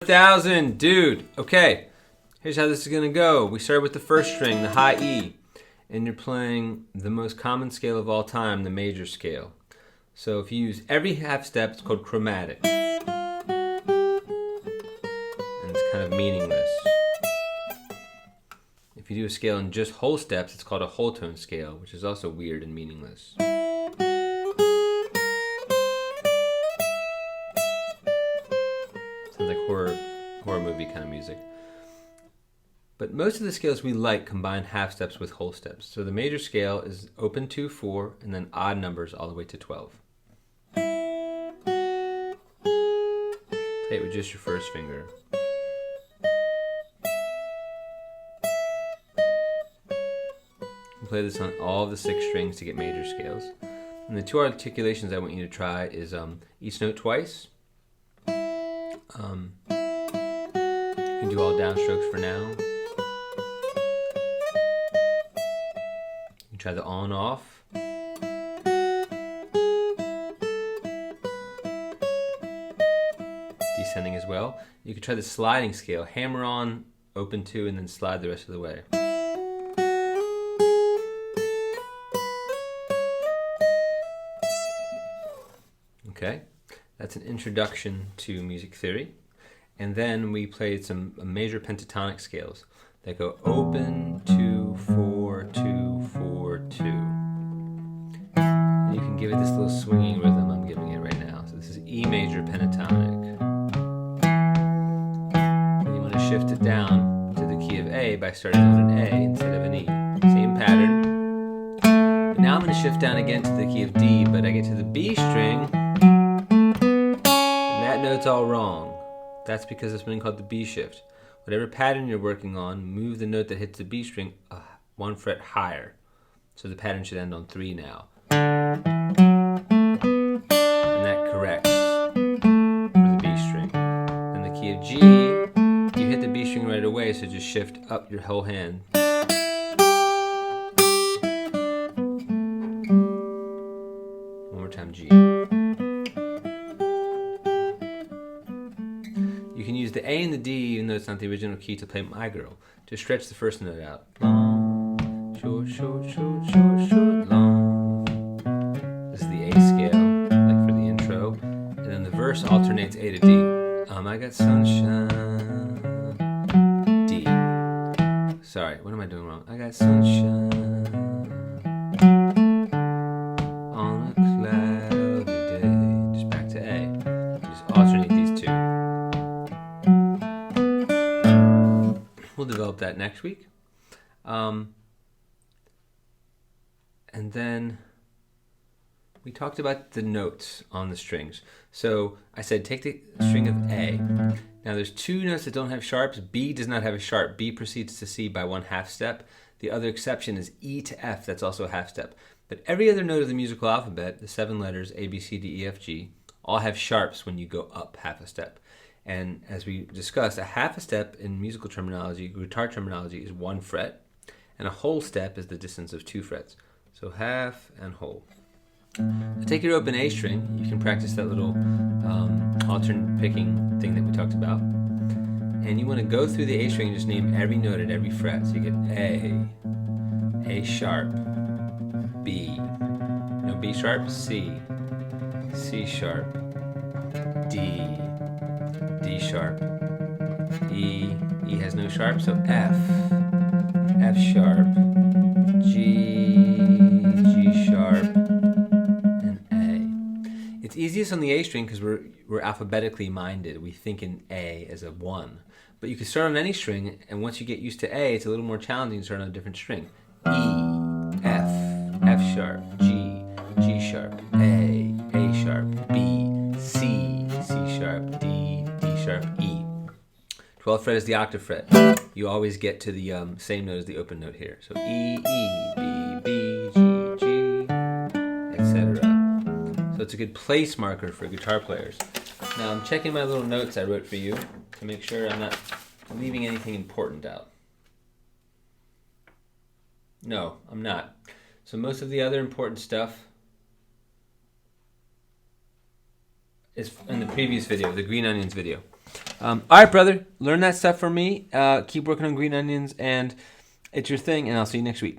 1,000, dude. Okay, here's how this is gonna go. We start with the first string, the high E, and you're playing the most common scale of all time, the major scale. So if you use every half step, it's called chromatic, and it's kind of meaningless. If you do a scale in just whole steps, it's called a whole tone scale, which is also weird and meaningless. Sounds like horror movie kind of music. But most of the scales we like combine half steps with whole steps. So the major scale is open 2, 4, and then odd numbers all the way to 12. Play it with just your first finger. Play this on all of the 6 strings to get major scales. And the 2 articulations I want you to try is each note twice. You can do all downstrokes for now. You can try the on off. Descending as well. You can try the sliding scale. Hammer on, open 2, and then slide the rest of the way. Okay, that's an introduction to music theory. And then we played some major pentatonic scales that go open, 2, 4, 2, 4, 2. And you can give it this little swinging rhythm I'm giving it right now. So this is E major pentatonic. And you want to shift it down to the key of A by starting on an A instead of an E. Same pattern. But now I'm going to shift down again to the key of D, but I get to the B string, and that note's all wrong. That's because of something called the B shift. Whatever pattern you're working on, move the note that hits the B string 1 fret higher. So the pattern should end on 3 now. And that corrects for the B string. And the key of G, you hit the B string right away, so just shift up your whole hand. One more time, G. You can use the A and the D, even though it's not the original key, to play My Girl. Just stretch the first note out. Long, short, short, short, short, short, long. This is the A scale, like for the intro. And then the verse alternates A to D. I got sunshine. D. Sorry, what am I doing wrong? I got sunshine on a cloudy day. Just back to A. Just alternate these two. We'll develop that next week. And then we talked about the notes on the strings. So I said take the string of A. Now there's 2 notes that don't have sharps. B does not have a sharp. B proceeds to C by 1 half step. The other exception is E to F. That's also a half step. But every other note of the musical alphabet, the 7 letters A, B, C, D, E, F, G, all have sharps when you go up half a step. And as we discussed, a half a step in musical terminology, guitar terminology, is 1 fret, and a whole step is the distance of 2 frets. So half and whole. Now take your open A string. You can practice that little alternate picking thing that we talked about. And you want to go through the A string and just name every note at every fret. So you get A sharp, B, no B sharp, C, C sharp, D, D sharp, E has no sharp, so F sharp, G sharp, and A. It's easiest on the A string because we're alphabetically minded. We think in A as a 1. But you can start on any string, and once you get used to A, it's a little more challenging to start on a different string. E, F sharp, G sharp, A sharp, B, C sharp, D sharp, E. 12th fret is the octave fret. You always get to the same note as the open note here. So E, B, B, G, etc. So it's a good place marker for guitar players. Now I'm checking my little notes I wrote for you to make sure I'm not leaving anything important out. No, I'm not. So most of the other important stuff is in the previous video, the Green Onions video. All right, brother. Learn that stuff for me. Keep working on green onions, and it's your thing. And I'll see you next week.